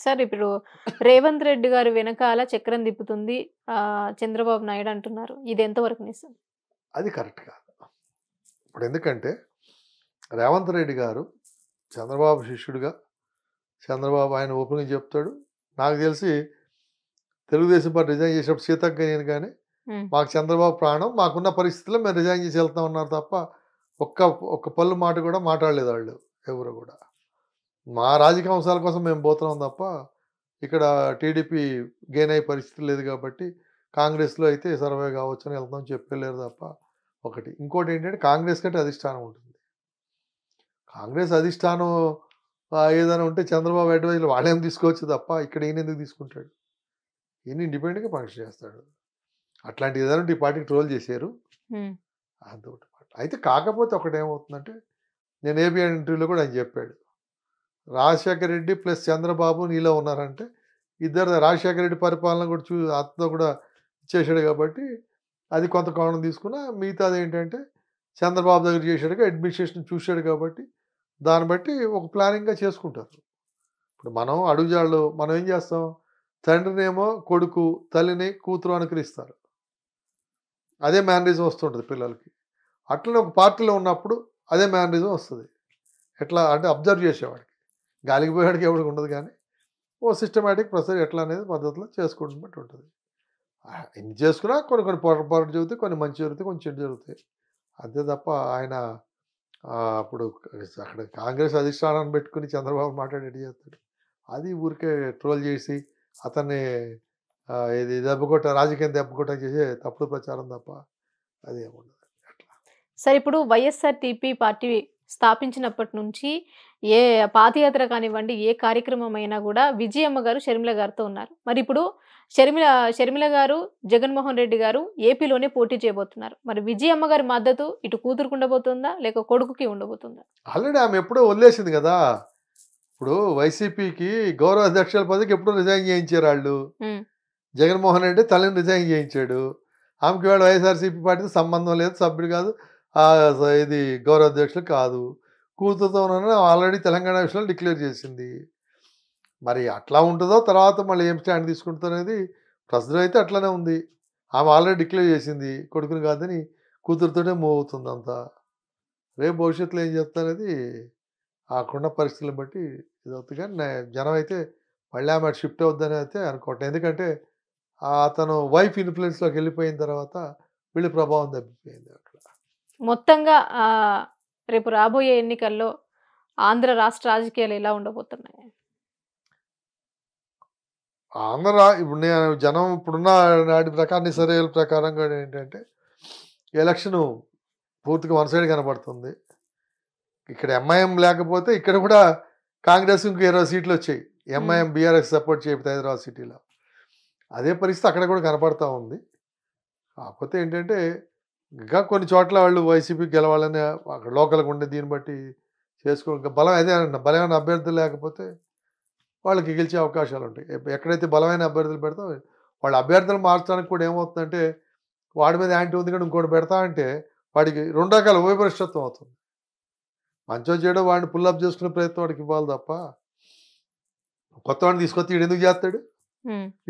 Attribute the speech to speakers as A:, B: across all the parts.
A: Sir ఇప్పుడు రేవంత్ రెడ్డి గారి వెనకాల చక్రం తిప్పుతుంది చంద్రబాబు నాయుడు అంటున్నారు. ఇది ఎంతవరకు నిజం?
B: అది కరెక్ట్ కాదు. ఇప్పుడు ఎందుకంటే రేవంత్ రెడ్డి గారు చంద్రబాబు శిష్యుడిగా, చంద్రబాబు ఆయన ఓపెన్గా చెప్తాడు. నాకు తెలిసి తెలుగుదేశం పార్టీ రిజైన్ చేసినప్పుడు సీతక్క నేను కానీ మాకు చంద్రబాబు ప్రాణం, మాకున్న పరిస్థితుల్లో మేము రిజైన్ చేసి వెళ్తా ఉన్నారు తప్ప ఒక్క పళ్ళు మాట కూడా మాట్లాడలేదు వాళ్ళు ఎవరు కూడా. మా రాజకీయ అంశాల కోసం మేము పోతున్నాం తప్ప ఇక్కడ టీడీపీ గెయిన్ అయ్యే పరిస్థితి లేదు కాబట్టి కాంగ్రెస్లో అయితే సర్వే కావచ్చు అని వెళ్తాం చెప్పలేరు తప్ప ఒకటి. ఇంకోటి ఏంటంటే కాంగ్రెస్ కంటే అధిష్టానం ఉంటుంది. కాంగ్రెస్ అధిష్టానం ఏదైనా ఉంటే చంద్రబాబు అడ్వైజర్లు వాళ్ళేం తీసుకోవచ్చు తప్ప ఇక్కడ ఈయన ఎందుకు తీసుకుంటాడు? ఈయన ఇండిపెండెంట్గా ఫంక్షన్ చేస్తాడు. అట్లాంటి ఏదైనా ఈ పార్టీకి ట్రోల్ చేశారు అదొకటి. అయితే కాకపోతే ఒకటేమవుతుందంటే నేను ఏబీ ఇంటర్వ్యూలో కూడా ఆయన చెప్పాడు, రాజశేఖర రెడ్డి ప్లస్ చంద్రబాబు నీలో ఉన్నారంటే ఇద్దరు రాజశేఖర రెడ్డి పరిపాలన కూడా అతను కూడా ఇచ్చేసాడు కాబట్టి అది కొంత కోణం తీసుకున్నా, మిగతాది ఏంటంటే చంద్రబాబు దగ్గర చేశాడుగా అడ్మినిస్ట్రేషన్ చూశాడు కాబట్టి దాన్ని బట్టి ఒక ప్లానింగ్గా చేసుకుంటారు. ఇప్పుడు మనం అడుగుజాళ్ళు మనం ఏం చేస్తాం, తండ్రినేమో కొడుకు, తల్లిని కూతురు అనుకరిస్తారు. అదే మేనరిజం వస్తుంటుంది పిల్లలకి. అట్లనే ఒక పార్టీలో ఉన్నప్పుడు అదే మేనరిజం వస్తుంది. ఎట్లా అంటే అబ్జర్వ్ చేసేవాడికి, గాలికి పోయేవాడికి ఎవరికి ఉండదు, కానీ ఓ సిస్టమేటిక్ ప్రొసీజర్ ఎట్లా అనేది పద్ధతిలో చేసుకుంటూ ఉంటుంది. ఎన్ని చేసుకున్నా కొన్ని పొరపాటు జరుగుతాయి, కొన్ని మంచి జరుగుతాయి, కొన్ని చెడు జరుగుతాయి. అంతే తప్ప ఆయన అప్పుడు అక్కడ కాంగ్రెస్ అధిష్టానాన్ని పెట్టుకుని చంద్రబాబు మాట్లాడేది చేస్తాడు. అది ఊరికే ట్రోల్ చేసి అతన్ని ఇది రాజకీయం దెబ్బకొట్ట చేసే తప్పుడు ప్రచారం తప్ప అది ఏముండదు.
A: సార్ ఇప్పుడు వైఎస్ఆర్టీపీ పార్టీ స్థాపించినప్పటి నుంచి ఏ పాదయాత్ర కానివ్వండి, ఏ కార్యక్రమం అయినా కూడా విజయమ్మ గారు షర్మిల గారితో ఉన్నారు. మరి ఇప్పుడు షర్మిల గారు జగన్మోహన్ రెడ్డి గారు ఏపీలోనే పోటీ చేయబోతున్నారు. మరి విజయమ్మ గారి మద్దతు ఇటు కూతురుకు ఉండబోతుందా లేక కొడుకుకి ఉండబోతుందా?
B: ఆల్రెడీ ఆమె ఎప్పుడో వదిలేసింది కదా. ఇప్పుడు వైసీపీకి గౌరవ అధ్యక్షుల పదవికి ఎప్పుడో రిజైన్ చేయించారు వాళ్ళు. జగన్మోహన్ రెడ్డి తల్లిని రిజైన్ చేయించాడు. ఆమెకి వాడు వైఎస్ఆర్సీపీ పార్టీతో సంబంధం లేదు, సభ్యుడు కాదు, ఇది గౌరవ అధ్యక్షులు కాదు. కూతురుతో ఆల్రెడీ తెలంగాణ విషయంలో డిక్లేర్ చేసింది. మరి అట్లా ఉంటుందో తర్వాత మళ్ళీ ఏం స్టాండ్ తీసుకుంటుందో అనేది ప్రస్తుతం అయితే అట్లనే ఉంది. ఆమె ఆల్రెడీ డిక్లేర్ చేసింది కొడుకుని కాదని, కూతురుతోనే మూవ్ అవుతుంది అంతా. రేపు భవిష్యత్తులో ఏం చెప్తానేది ఆకున్న పరిస్థితులను బట్టి ఇది అవుతుంది. కానీ జనం అయితే మళ్ళీ ఆమె షిఫ్ట్ అవుద్దని అయితే అనుకోవటం. ఎందుకంటే అతను వైఫ్ ఇన్ఫ్లుయెన్స్లోకి వెళ్ళిపోయిన తర్వాత వీళ్ళ ప్రభావం తగ్గిపోయింది అక్కడ.
A: మొత్తంగా రేపు రాబోయే ఎన్నికల్లో ఆంధ్ర రాష్ట్ర రాజకీయాలు ఎలా ఉండబోతున్నాయి?
B: ఇప్పుడు నేను జనం ఇప్పుడున్న నాటి ప్రకారం సర్వేల ప్రకారంగా ఏంటంటే ఎలక్షన్ పూర్తిగా వన్ సైడ్ కనబడుతుంది. ఇక్కడ ఎంఐఎం లేకపోతే ఇక్కడ కూడా కాంగ్రెస్ ఇంకో 20 సీట్లు వచ్చాయి. ఎంఐఎం బీఆర్ఎస్ సపోర్ట్ చేయకపోతే హైదరాబాద్ సిటీలో అదే పరిస్థితి అక్కడ కూడా కనపడతా ఉంది. కాకపోతే ఏంటంటే ఇంకా కొన్ని చోట్ల వాళ్ళు వైసీపీ గెలవాలని అక్కడ లోకల్గా ఉండే దీన్ని బట్టి చేసుకో బలం అదే అన్న బలమైన అభ్యర్థులు లేకపోతే వాళ్ళకి గెలిచే అవకాశాలు ఉంటాయి. ఎక్కడైతే బలమైన అభ్యర్థులు పెడతా వాళ్ళ అభ్యర్థులు మార్చడానికి కూడా ఏమవుతుందంటే వాడి మీద యాంటీ ఉంది కానీ ఇంకోటి పెడతా అంటే వాడికి 2 రకాల ఉపభ్రష్టత్వం అవుతుంది. మంచో చేయడం వాడిని పుల్లప్ చేసుకునే ప్రయత్నం వాడికి ఇవ్వాలి తప్ప కొత్త వాడిని తీసుకొచ్చి వీడు ఎందుకు చేస్తాడు?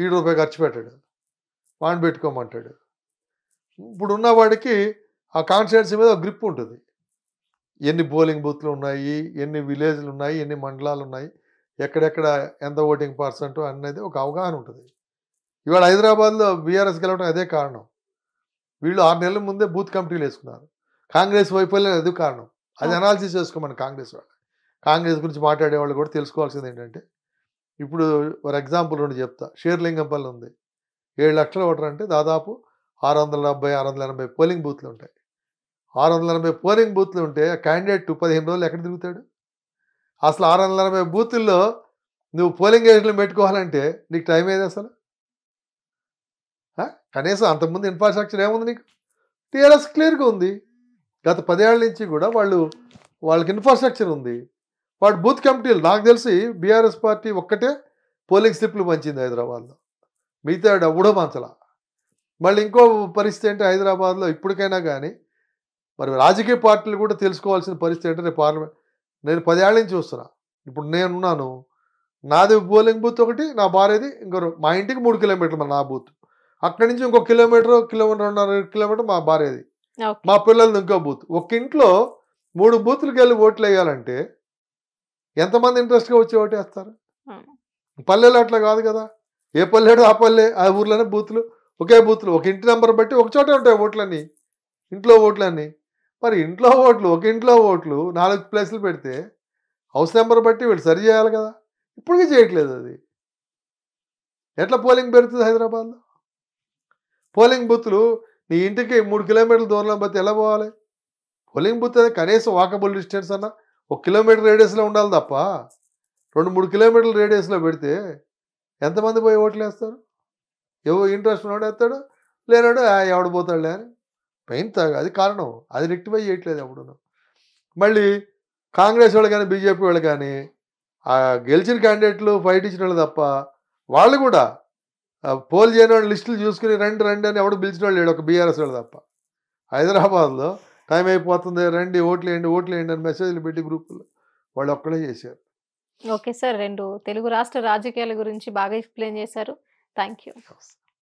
B: ₹1 ఖర్చు పెట్టాడు, వాడిని పెట్టుకోమంటాడు. ఇప్పుడు ఉన్నవాడికి ఆ కాన్స్టిట్యున్సీ మీద ఒక గ్రిప్ ఉంటుంది. ఎన్ని పోలింగ్ బూత్లు ఉన్నాయి, ఎన్ని విలేజ్లు ఉన్నాయి, ఎన్ని మండలాలు ఉన్నాయి, ఎక్కడెక్కడ ఎంత ఓటింగ్ పర్సెంట్ అనేది ఒక అవగాహన ఉంటుంది. ఇవాళ హైదరాబాద్లో బీఆర్ఎస్ గెలవడం అదే కారణం. వీళ్ళు 6 నెలల ముందే బూత్ కమిటీలు వేసుకున్నారు. కాంగ్రెస్ వైఫల్యం అదే కారణం. అది అనాలిసిస్ చేసుకోమని కాంగ్రెస్ వాళ్ళు. కాంగ్రెస్ గురించి మాట్లాడే వాళ్ళు కూడా తెలుసుకోవాల్సింది ఏంటంటే ఇప్పుడు ఫర్ ఎగ్జాంపుల్ 2 చెప్తా. షేర్లింగంపల్లి ఉంది, 7 లక్షల ఓటర్ అంటే దాదాపు 670-680 పోలింగ్ బూత్లు ఉంటాయి. 680 పోలింగ్ బూత్లు ఉంటే క్యాండిడేట్ 15 రోజులు ఎక్కడ తిరుగుతాడు? అసలు 680 బూతుల్లో నువ్వు పోలింగ్ ఏజెంట్లు పెట్టుకోవాలంటే నీకు టైం ఏది అసలు? కనీసం అంతకుముందు ఇన్ఫ్రాస్ట్రక్చర్ ఏముంది నీకు? టీఆర్ఎస్ క్లియర్గా ఉంది. గత 10 ఏళ్ళ నుంచి కూడా వాళ్ళకి ఇన్ఫ్రాస్ట్రక్చర్ ఉంది. వాడు బూత్ కమిటీలు నాకు తెలిసి బీఆర్ఎస్ పార్టీ ఒక్కటే పోలింగ్ స్లిప్లు పంచింది హైదరాబాద్లో, మిగతా ఎవడో పంచలా. మళ్ళీ ఇంకో పరిస్థితి అంటే హైదరాబాద్లో ఇప్పటికైనా కానీ మరి రాజకీయ పార్టీలు కూడా తెలుసుకోవాల్సిన పరిస్థితి అంటే రేపు పార్లమెంట్ నేను 10 ఏళ్ళ నుంచి చూస్తున్నా. ఇప్పుడు నేనున్నాను, నాది పోలింగ్ బూత్ ఒకటి, నా భార్యది మా ఇంటికి 3 కిలోమీటర్లు నా బూత్. అక్కడి నుంచి ఇంకో కిలోమీటర్ 1.5 కిలోమీటర్ మా భార్యది,
A: ఓకే.
B: మా పిల్లలది ఇంకో బూత్. ఒక ఇంట్లో 3 బూత్లకు వెళ్ళి ఓట్లు వేయాలంటే ఎంతమంది ఇంట్రెస్ట్గా వచ్చి ఓటేస్తారు? పల్లెలు అట్లా కాదు కదా, ఏ పల్లెడు ఆ పల్లె, ఆ ఊర్లోనే బూత్లు, ఒకే బూత్లు, ఒక ఇంటి నెంబర్ బట్టి ఒక చోటే ఉంటాయి ఓట్లన్నీ, ఇంట్లో ఓట్లన్నీ. మరి ఇంట్లో ఓట్లు, ఒక ఇంట్లో ఓట్లు 4 ప్లేసులు పెడితే హౌస్ నెంబర్ బట్టి వీళ్ళు సరి చేయాలి కదా. ఇప్పటికీ చేయట్లేదు అది. ఎట్లా పోలింగ్ పెడుతుంది హైదరాబాద్లో? పోలింగ్ బూత్లు నీ ఇంటికి 3 కిలోమీటర్ల దూరంలో పోతే ఎలా పోవాలి? పోలింగ్ బూత్ అనేది కనీసం వాకబుల్ డిస్టెన్స్ అన్న 1 కిలోమీటర్ రేడియస్లో ఉండాలి తప్ప 2-3 కిలోమీటర్ల రేడియస్లో పెడితే ఎంతమంది పోయి ఓట్లు వేస్తారు? ఇంట్రెస్ట్ ఉన్నాడు వేస్తాడు, లేనాడు ఎవడు పోతాడులే అని పెయిన్ అది కారణం. అది రెక్టిఫై చేయట్లేదు ఎప్పుడును. మళ్ళీ కాంగ్రెస్ వాళ్ళు కానీ బీజేపీ వాళ్ళు కానీ గెలిచిన క్యాండిడేట్లు ఫైట్ ఇచ్చిన వాళ్ళు తప్ప వాళ్ళు కూడా పోల్ చేయని వాళ్ళు లిస్టులు చూసుకుని రండి రండి అని ఎవడు పిలిచిన వాళ్ళు లేడు, ఒక బీఆర్ఎస్ వాళ్ళు తప్ప. హైదరాబాద్లో టైం అయిపోతుంది, రండి ఓట్లు వేయండి అని మెసేజ్లు పెట్టి గ్రూపుల్లో వాళ్ళు ఒక్కడే చేశారు.
A: ఓకే సార్, 2 తెలుగు రాష్ట్ర రాజకీయాల గురించి బాగా ఎక్స్ప్లెయిన్ చేశారు. Thank you.